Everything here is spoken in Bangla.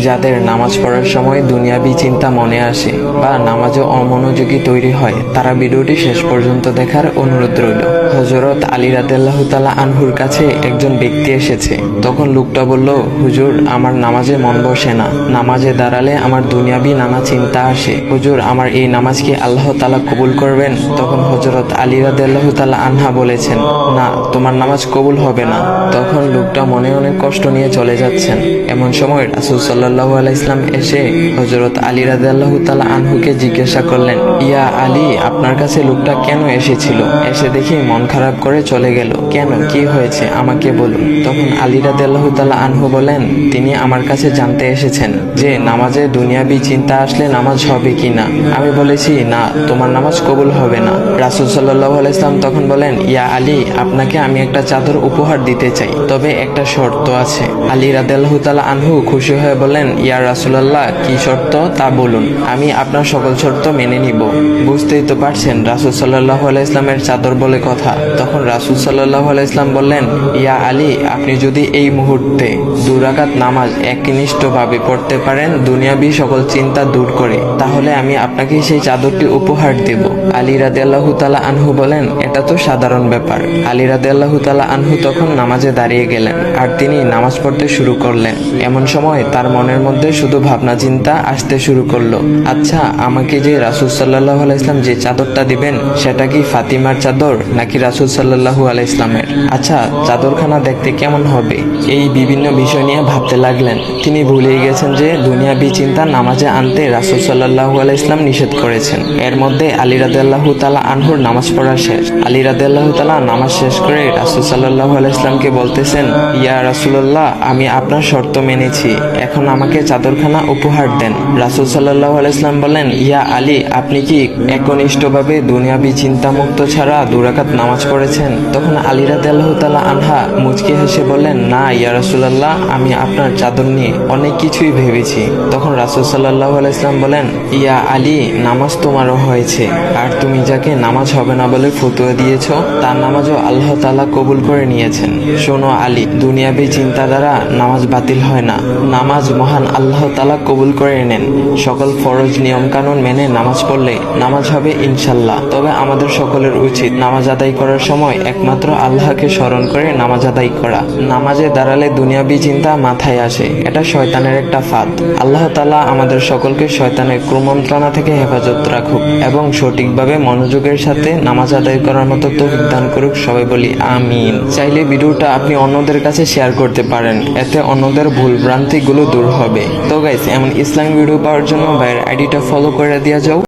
যাদের নামাজ পড়ার সময় দুনিয়াবি চিন্তা মনে আসে বা নামাজে অমনোযোগী তৈরি হয়, তারা ভিডিওটি শেষ পর্যন্ত দেখার অনুরোধ রইল। হযরত আলী রাদিয়াল্লাহু তাআলা আনহুর কাছে একজন ব্যক্তি এসেছে। তখন লোকটা বলল, হুজুর, আমার নামাজে মন বসে না। নামাজে দাঁড়ালে আমার দুনিয়াবি নানা চিন্তা আসে। হুজুর, আমার এই নামাজ কি আল্লাহ তাআলা কবুল করবেন? তখন হযরত আলী রাদিয়াল্লাহু তাআলা আনহা বলেছেন, না, তোমার নামাজ কবুল হবে না। তখন লোকটা মনে অনেক কষ্ট নিয়ে চলে যাচ্ছেন। এমন সময় রাসূল সাল্লাল্লাহু আলাইহি ওয়াসাল্লাম এসে হযরত আলী রাদিয়াল্লাহু তাআলা আনহুকে জিজ্ঞাসা করলেন, ইয়া আলী, আপনার কাছে লোকটা কেন এসেছিল? এসে দেখি মন খারাপ করে চলে গেল। কেন, কি হয়েছে আমাকে বলুন। তখন আলী রাদিয়াল্লাহু তাআলা আনহু বলেন, তিনি আমার কাছে জানতে এসেছেন যে নামাজে দুনিয়াবি চিন্তা আসলে নামাজ হবে কিনা। আমি বলেছি, না, তোমার নামাজ কবুল হবে না। রাসূল সাল্লাল্লাহু আলাইহি ওয়াসাল্লাম তখন বলেন, ইয়া আলী, আপনাকে আমি একটা চাদর উপহার দিতে চাই, তবে একটা শর্ত আছে। আলী রাদিয়াল্লাহু তাআলা আনহু খুশি হয়ে বলেন, ইয়া রাসূলুল্লাহ, কি শর্ত তা বলুন, আমি আপনার সকল শর্ত মেনে নিব। বুঝতেই তো পারছেন রাসূল সাল্লাল্লাহু আলাইহি ওয়াসাল্লামের চাদর বলে কথা। তখন রাসূল সাল্লাল্লাহু আলাইহি ওয়াসাল্লাম বললেন, ইয়া আলী, আপনি যদি এই মুহূর্তে 2 রাকাত নামাজ একনিষ্ঠভাবে পড়তে পারেন দুনিয়াবি সকল চিন্তা দূর করে, তাহলে আমি আপনাকে সেই চাদরটি উপহার দেব। আলী রাদিয়াল্লাহু তাআলা আনহু বলেন, এটা তো সাধারণ ব্যাপার। আলী রাদিয়াল্লাহু তাআলা আনহু তখন নামাজে দাঁড়িয়ে গেলেন আর তিনি নামাজ পড়তে শুরু করলেন। এমন সময় তার মনের মধ্যে শুধু ভাবনা চিন্তা আসতে শুরু করলো, আচ্ছা, আমাকে যে রাসূল সাল্লাল্লাহু আলাইহি ওয়াসাল্লাম যে চাদরটা দিবেন, সেটা কি ফাতিমার চাদর নাকি রাসূল সাল্লাল্লাহু আলাইহি ওয়াসাল্লামের? আচ্ছা, চাদরখানা দেখতে কেমন হবে? এই বিভিন্ন বিষয় নিয়ে ভাবতে লাগলেন। তিনি ভুলেই গেছেন যে দুনিয়াবি চিন্তা নামাজে আনতে রাসূল সাল্লাল্লাহু আলাইহি ওয়াসাল্লাম নিষেধ করেছেন। এর মধ্যে আলী রাদিয়াল্লাহু তাআলা আনহুর নামাজ পড়া শেষ। আলী রাদিয়াল্লাহু তাআলা নামাজ শেষ করে রাসূল সাল্লাল্লাহু আলাইহি ওয়াসাল্লামকে বলতেছেন, ইয়া রাসূলুল্লাহ, আমি আপনার শর্ত মেনেছি, এখন আমাকে চাদরখানা উপহার দেন। রাসূল সাল্লাল্লাহু আলাইহি ওয়াসাল্লাম বলেন, ইয়া আলী, আপনি কি একনিষ্ঠভাবে দুনিয়াবি চিন্তামুক্ত ছাড়া 2 রাকাত নামাজ পড়েছেন? তখন আলী রাদিয়াল্লাহু তাআলা আনহা মুচকি হেসে বললেন, না ইয়া রাসূলুল্লাহ, আমি আপনার চাদর নিয়ে অনেক কিছুই ভেবেছি। তখন রাসূল সাল্লাল্লাহু আলাইহি ওয়াসাল্লাম বলেন, ইয়া আলী, নামাজ তোমারও হয়েছে, আর তুমি যাকে নামাজ হবে না বলে ফতোয়া দিয়েছো, তার নামাজও আল্লাহ তাআলা কবুল করে নিয়েছেন। শোনো আলী, দুনিয়াবি চিন্তা দ্বারা নামাজ বাতিল হয় না, নামাজ মহান আল্লাহ তাআলা কবুল করে নেন। সকল ফরজ নিয়ম কানুন মেনে নামাজ পড়লে নামাজ হবে ইনশাল্লাহ। তবে আমাদের সকলের উচিত নামাজ আদায় করার সময় একমাত্র আল্লাহকে স্মরণ করে নামাজ আদায় করা। নামাজে দাঁড়ালে দুনিয়াবি চিন্তা মাথায় আসে, এটা শয়তানের একটা ফাঁদ। আল্লাহ তাআলা আমাদের সকলকে শয়তানের কুমন্ত্রণা থেকে হেফাজত রাখুক এবং সঠিকভাবে মনোযোগের সাথে নামাজ আদায় করার মতো তৌফিক দান করুক। সবাই বলি আমিন। চাইলে ভিডিওটা আপনি অন্যদের কাছে শেয়ার করতে পারেন, এতে অন্যদের ভুল ভ্রান্তিগুলো দূর হবে। তো গাইস, এমন ইসলামিক ভিডিও পাওয়ার জন্য ভাইয়ের আইডিটা ফলো করে দেওয়া যাও।